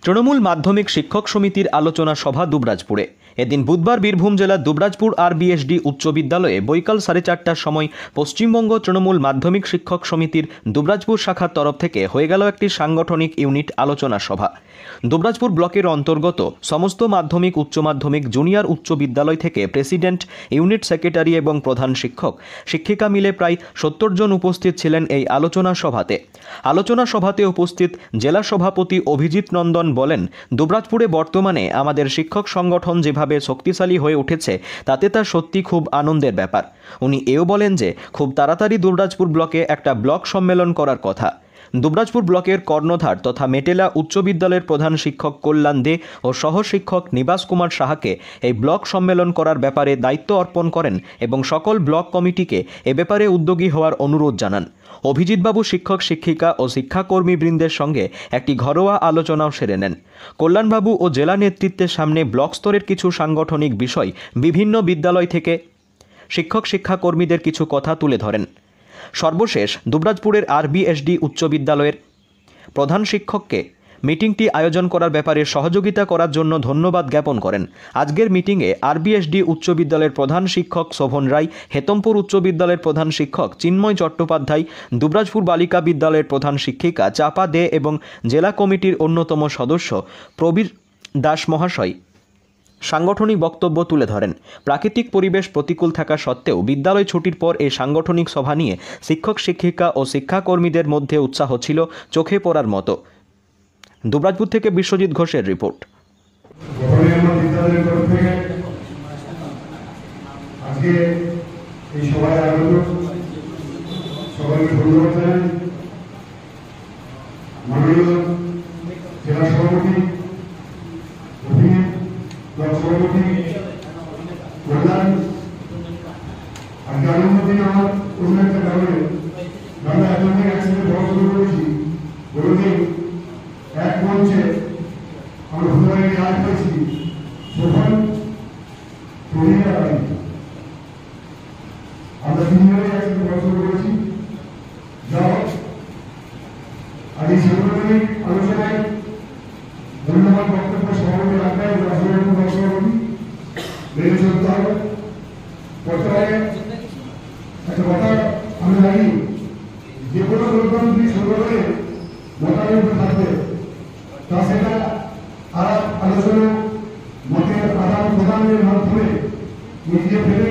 তৃণমূল মাধ্যমিক শিক্ষক সমিতির আলোচনা সভা দুবরাজপুরে। এদিন বুধবার বীরভূম জেলার দুবরাজপুর আরবিএসডি উচ্চ বিদ্যালয়ে বৈকাল 4:30টার সময় পশ্চিমবঙ্গ তৃণমূল মাধ্যমিক শিক্ষক সমিতির দুবরাজপুর শাখার তরফ থেকে হয়ে গেল একটি সাংগঠনিক ইউনিট আলোচনা সভা। দুবরাজপুর ব্লকের অন্তর্গত সমস্ত মাধ্যমিক, উচ্চ মাধ্যমিক, জুনিয়র উচ্চ বিদ্যালয় থেকে প্রেসিডেন্ট, ইউনিট সেক্রেটারি এবং প্রধান শিক্ষক শিক্ষিকা মিলে প্রায় 70 জন উপস্থিত ছিলেন এই আলোচনা সভাতে। আলোচনা সভাতে উপস্থিত জেলা সভাপতি অভিজিৎ নন্দন বলেন, দুবরাজপুরে বর্তমানে আমাদের শিক্ষক সংগঠন যেভাবে শক্তিশালী হয়ে উঠেছে তাতে তা সত্যি খুব আনন্দের ব্যাপার। উনি এও বলেন যে খুব তাড়াতাড়ি দুবরাজপুর ব্লকে একটা ব্লক সম্মেলন করার কথা। দুবরাজপুর ব্লকের কর্ণধার তথা মেটেলা উচ্চ বিদ্যালয়ের প্রধান শিক্ষক কল্যাণ দে ও সহ শিক্ষক নিবাস কুমার সাহাকে এই ব্লক সম্মেলন করার ব্যাপারে দায়িত্ব অর্পণ করেন এবং সকল ব্লক কমিটিকে এ ব্যাপারে উদ্যোগী হওয়ার অনুরোধ জানান। অভিজিৎবাবু শিক্ষক, শিক্ষিকা ও শিক্ষাকর্মীবৃন্দের সঙ্গে একটি ঘরোয়া আলোচনাও সেরে নেন। কল্যাণবাবু ও জেলা নেতৃত্বের সামনে ব্লক স্তরের কিছু সাংগঠনিক বিষয় বিভিন্ন বিদ্যালয় থেকে শিক্ষক, শিক্ষাকর্মীদের কিছু কথা তুলে ধরেন। সর্বশেষ দুবরাজপুরের আরবিএসডি উচ্চ বিদ্যালয়ের প্রধান শিক্ষককে মিটিংটি আয়োজন করার ব্যাপারে সহযোগিতা করার জন্য ধন্যবাদ জ্ঞাপন করেন। আজকের মিটিংয়ে আরবিএসডি উচ্চ বিদ্যালয়ের প্রধান শিক্ষক শোভন রায়, হেতমপুর উচ্চ বিদ্যালয়ের প্রধান শিক্ষক চিন্ময় চট্টোপাধ্যায়, দুবরাজপুর বালিকা বিদ্যালয়ের প্রধান শিক্ষিকা চাপা দে এবং জেলা কমিটির অন্যতম সদস্য প্রবীর দাস মহাশয় সাংগঠনিক বক্তব্য তুলে ধরেন। প্রাকৃতিক পরিবেশ প্রতিকূল থাকা সত্ত্বেও বিদ্যালয় ছুটির পর এই সাংগঠনিক সভা নিয়ে শিক্ষক, শিক্ষিকা ও শিক্ষাকর্মীদের মধ্যে উৎসাহ ছিল চোখে পড়ার মতো। দুবরাজপুর থেকে বিশ্বজিৎ ঘোষের রিপোর্ট। এক মঞ্চে আমরা ভূতবাহিনী আজ পেয়েছি শোভন প্রবীণা রায়। আমরা তিনজনে একসাথে পড়াশোনা করেছি। যাও আজ এই সাংগঠনিক আলোচনায় ধন্যবাদ বক্তব্য সভাপতি রাখবেন সভাপতি মেনে চলতে হবে। বর্তমানে একটা কথা আমি জানি, যে কোনো লোকতন্ত্রী সংগঠনে মতামত থাকবে, তা সেটা আলাপ আলোচনা, মতের আদান প্রদানের মাধ্যমে মিটিয়ে ফেলে